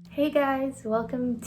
Hey guys, welcome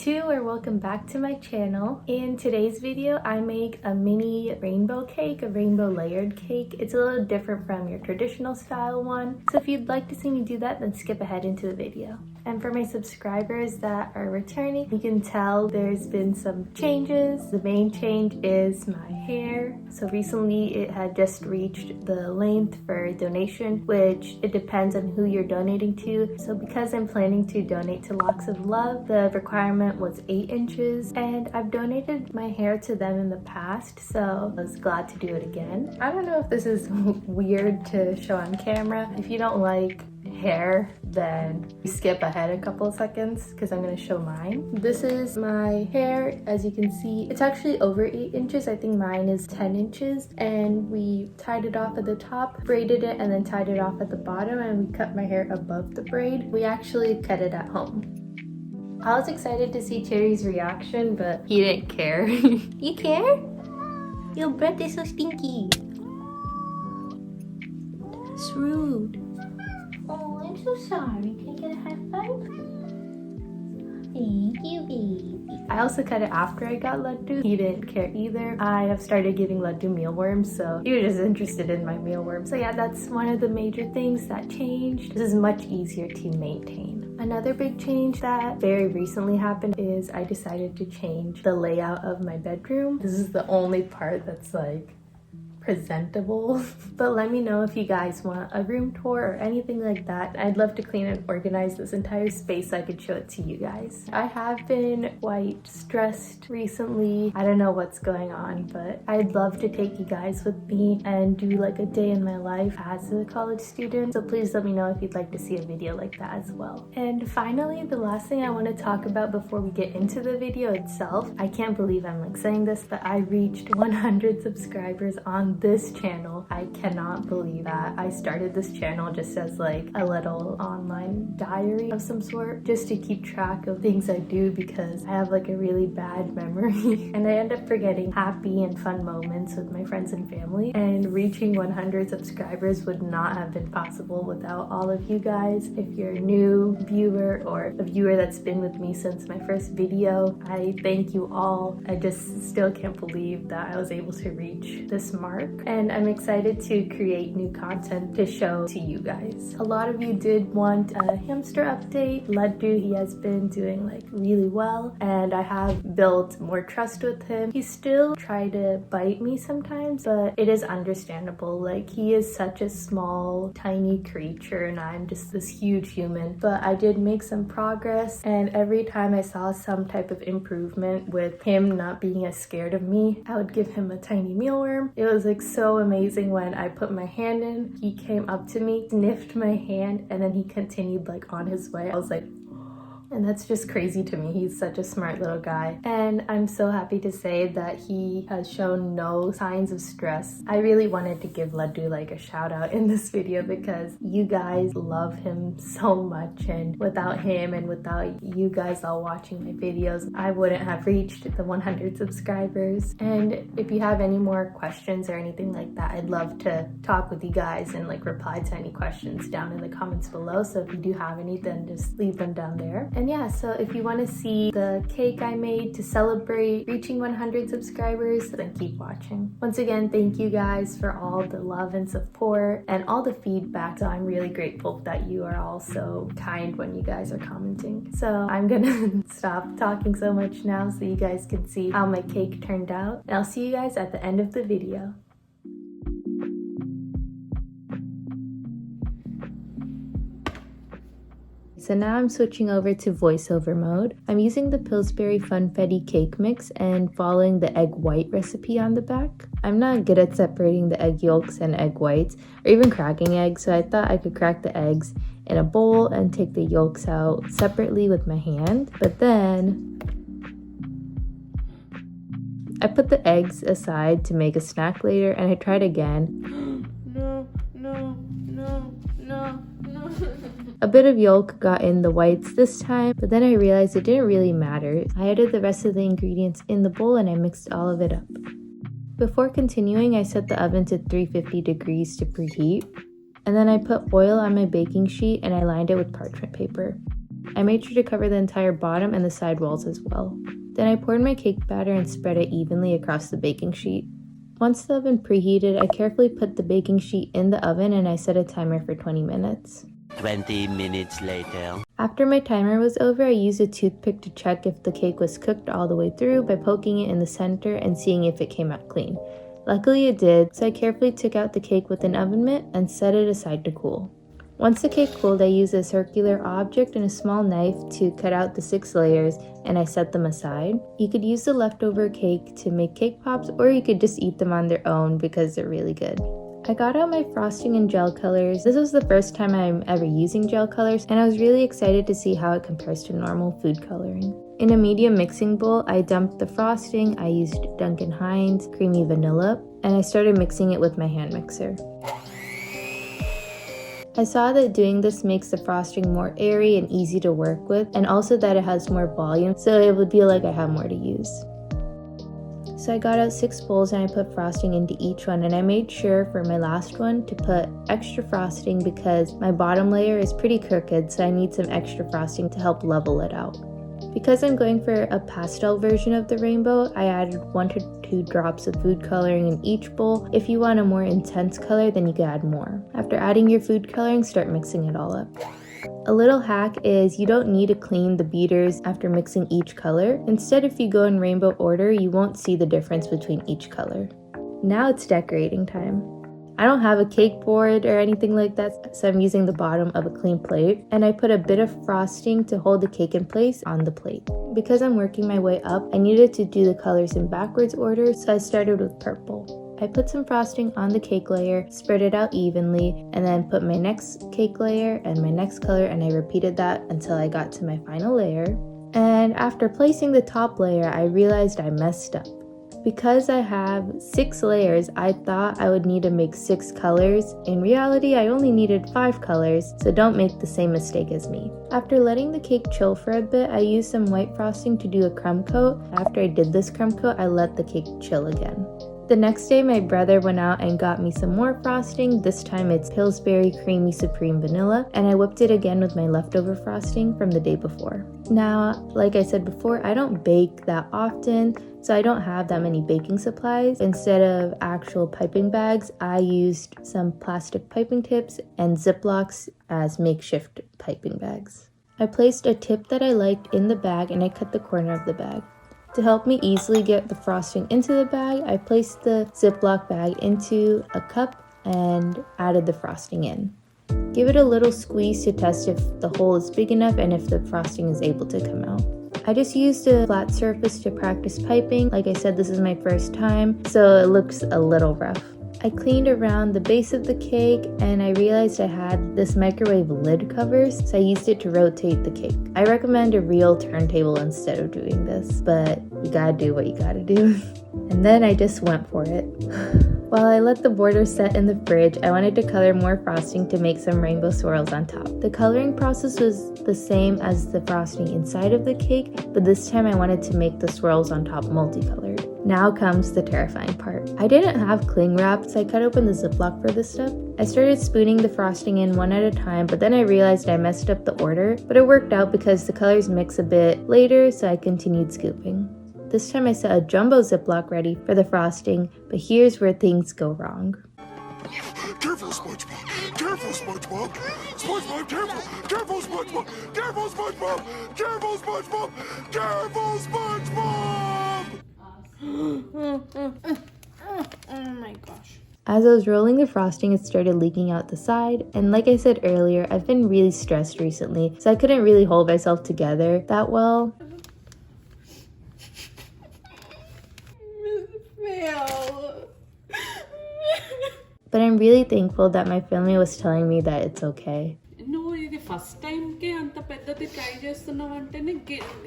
back to my channel. In today's video, I make a mini rainbow cake, a rainbow layered cake. It's a little different from your traditional style one. So if you'd like to see me do that, then skip ahead into the video. And for my subscribers that are returning, you can tell there's been some changes. The main change is my hair. So recently it had just reached the length for donation, which it depends on who you're donating to. So because I'm planning to donate to Locks of Love, the requirement was 8 inches, and I've donated my hair to them in the past, so I was glad to do it again. I don't know if this is weird to show on camera. If you don't like hair, then skip ahead a couple of seconds because I'm going to show mine. This is my hair. As you can see, it's actually over 8 inches. I think mine is 10 inches, and we tied it off at the top, braided it, and then tied it off at the bottom, and we cut my hair above the braid. We actually cut it at home. I was excited to see Cherry's reaction, but he didn't care. You care? Your breath is so stinky. That's rude. Oh, I'm so sorry. Can I get a high five? Thank you, baby. I also cut it after I got Laddu. He didn't care either. I have started giving Laddu mealworms, so he was just interested in my mealworms. So yeah, that's one of the major things that changed. This is much easier to maintain. Another big change that very recently happened is I decided to change the layout of my bedroom. This is the only part that's like presentable. But let me know if you guys want a room tour or anything like that. I'd love to clean and organize this entire space so I could show it to you guys. I have been quite stressed recently. I don't know what's going on, but I'd love to take you guys with me and do like a day in my life as a college student. So please let me know if you'd like to see a video like that as well. And finally, the last thing I want to talk about before we get into the video itself, I can't believe I'm like saying this, but I reached 100 subscribers on this channel. I cannot believe that. I started this channel just as like a little online diary of some sort, just to keep track of things I do because I have like a really bad memory and I end up forgetting happy and fun moments with my friends and family. And reaching 100 subscribers would not have been possible without all of you guys. If you're a new viewer or a viewer that's been with me since my first video, I thank you all. I just still can't believe that I was able to reach this mark. And I'm excited to create new content to show to you guys. A lot of you did want a hamster update. Laddu, he has been doing like really well, and I have built more trust with him. He still tries to bite me sometimes, but it is understandable. Like, he is such a small, tiny creature and I'm just this huge human. But I did make some progress, and every time I saw some type of improvement with him not being as scared of me, I would give him a tiny mealworm. It was like so amazing when I put my hand in. He came up to me, sniffed my hand, and then he continued like on his way. I was like, and that's just crazy to me. He's such a smart little guy. And I'm so happy to say that he has shown no signs of stress. I really wanted to give Laddu like a shout out in this video because you guys love him so much. And without him and without you guys all watching my videos, I wouldn't have reached the 100 subscribers. And if you have any more questions or anything like that, I'd love to talk with you guys and like reply to any questions down in the comments below. So if you do have any, then just leave them down there. And yeah, so if you want to see the cake I made to celebrate reaching 100 subscribers, then keep watching. Once again, thank you guys for all the love and support and all the feedback. So I'm really grateful that you are all so kind when you guys are commenting. So I'm gonna stop talking so much now so you guys can see how my cake turned out. And I'll see you guys at the end of the video. So now I'm switching over to voiceover mode. I'm using the Pillsbury Funfetti cake mix and following the egg white recipe on the back. I'm not good at separating the egg yolks and egg whites or even cracking eggs, so I thought I could crack the eggs in a bowl and take the yolks out separately with my hand. But then I put the eggs aside to make a snack later, and I tried again. No. A bit of yolk got in the whites this time, but then I realized it didn't really matter. I added the rest of the ingredients in the bowl and I mixed all of it up. Before continuing, I set the oven to 350 degrees to preheat. And then I put oil on my baking sheet and I lined it with parchment paper. I made sure to cover the entire bottom and the side walls as well. Then I poured my cake batter and spread it evenly across the baking sheet. Once the oven preheated, I carefully put the baking sheet in the oven and I set a timer for 20 minutes. 20 minutes later. After my timer was over, I used a toothpick to check if the cake was cooked all the way through by poking it in the center and seeing if it came out clean. Luckily it did, so I carefully took out the cake with an oven mitt and set it aside to cool. Once the cake cooled, I used a circular object and a small knife to cut out the 6 layers and I set them aside. You could use the leftover cake to make cake pops or you could just eat them on their own because they're really good. I got out my frosting and gel colors. This was the first time I'm ever using gel colors and I was really excited to see how it compares to normal food coloring. In a medium mixing bowl, I dumped the frosting, I used Duncan Hines creamy vanilla, and I started mixing it with my hand mixer. I saw that doing this makes the frosting more airy and easy to work with, and also that it has more volume, so it would feel like I have more to use. So I got out 6 bowls and I put frosting into each one, and I made sure for my last one to put extra frosting because my bottom layer is pretty crooked, so I need some extra frosting to help level it out. Because I'm going for a pastel version of the rainbow, I added 1 to 2 drops of food coloring in each bowl. If you want a more intense color, then you can add more. After adding your food coloring, start mixing it all up. A little hack is you don't need to clean the beaters after mixing each color. Instead, if you go in rainbow order, you won't see the difference between each color. Now it's decorating time. I don't have a cake board or anything like that, so I'm using the bottom of a clean plate, and I put a bit of frosting to hold the cake in place on the plate. Because I'm working my way up, I needed to do the colors in backwards order, so I started with purple. I put some frosting on the cake layer, spread it out evenly, and then put my next cake layer and my next color, and I repeated that until I got to my final layer. And after placing the top layer, I realized I messed up. Because I have 6 layers, I thought I would need to make 6 colors. In reality, I only needed 5 colors, so don't make the same mistake as me. After letting the cake chill for a bit, I used some white frosting to do a crumb coat. After I did this crumb coat, I let the cake chill again. The next day, my brother went out and got me some more frosting. This time it's Pillsbury Creamy Supreme Vanilla, and I whipped it again with my leftover frosting from the day before. Now, like I said before, I don't bake that often, so I don't have that many baking supplies. Instead of actual piping bags, I used some plastic piping tips and Ziplocs as makeshift piping bags. I placed a tip that I liked in the bag and I cut the corner of the bag. To help me easily get the frosting into the bag, I placed the Ziploc bag into a cup and added the frosting in. Give it a little squeeze to test if the hole is big enough and if the frosting is able to come out. I just used a flat surface to practice piping. Like I said, this is my first time, so it looks a little rough. I cleaned around the base of the cake and I realized I had this microwave lid covers, so I used it to rotate the cake. I recommend a real turntable instead of doing this, but you gotta do what you gotta do. And then I just went for it. While I let the border set in the fridge, I wanted to color more frosting to make some rainbow swirls on top. The coloring process was the same as the frosting inside of the cake, but this time I wanted to make the swirls on top multicolored. Now comes the terrifying part. I didn't have cling wrap, so I cut open the Ziploc for this step. I started spooning the frosting in one at a time, but then I realized I messed up the order, but it worked out because the colors mix a bit later, so I continued scooping. This time I set a jumbo Ziploc ready for the frosting, but here's where things go wrong. Careful, SpongeBob! Careful, SpongeBob! SpongeBob, careful! Careful, SpongeBob! Careful, SpongeBob! Careful, SpongeBob! Careful, SpongeBob! Oh my gosh. As I was rolling the frosting, it started leaking out the side, and like I said earlier, I've been really stressed recently, so I couldn't really hold myself together that well. But I'm really thankful that my family was telling me that it's okay. నువ్వు ఇది first టైంకే అంత పెద్దది try చేస్తున్నావు అంటేనే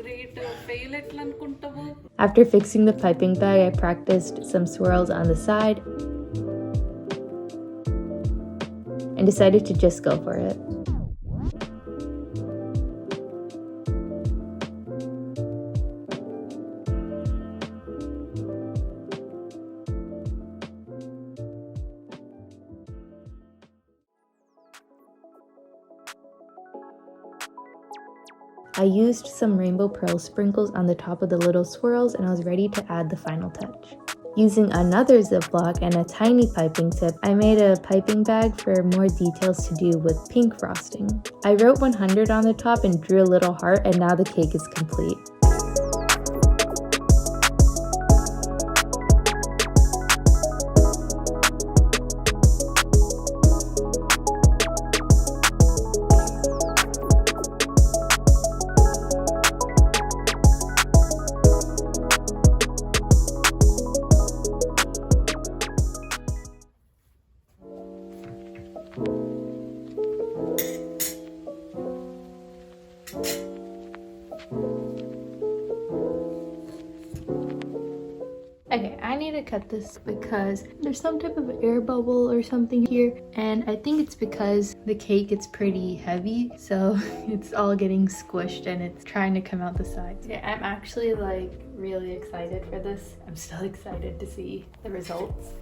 great fail ఎట్లా అనుకుంటావు. After fixing the piping bag, I practiced some swirls on the side and decided to just go for it. I used some rainbow pearl sprinkles on the top of the little swirls, and I was ready to add the final touch. Using another Ziploc and a tiny piping tip, I made a piping bag for more details to do with pink frosting. I wrote 100 on the top and drew a little heart, and now the cake is complete. Okay, I need to cut this because there's some type of air bubble or something here, and I think it's because the cake is pretty heavy, so it's all getting squished and it's trying to come out the sides. Okay, I'm actually like really excited for this. I'm still excited to see the results.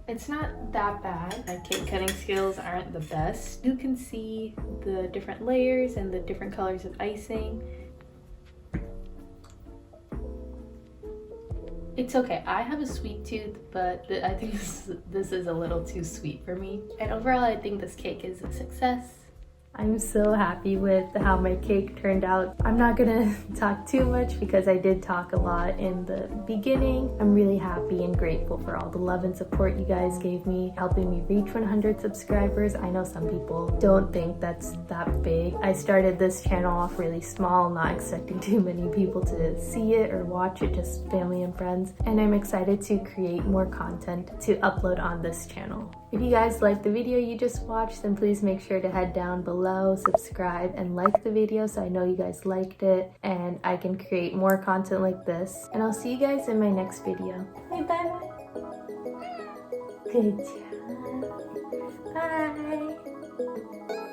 It's not that bad. My cake cutting skills aren't the best. You can see the different layers and the different colors of icing. It's okay. I have a sweet tooth, but I think this is a little too sweet for me. And overall, I think this cake is a success. I'm so happy with how my cake turned out. I'm not gonna talk too much because I did talk a lot in the beginning. I'm really happy and grateful for all the love and support you guys gave me, helping me reach 100 subscribers. I know some people don't think that's that big. I started this channel off really small, not expecting too many people to see it or watch it, just family and friends. And I'm excited to create more content to upload on this channel. If you guys liked the video you just watched, then please make sure to head down below, subscribe, and like the video so I know you guys liked it and I can create more content like this. And I'll see you guys in my next video. Bye. Good job. Bye.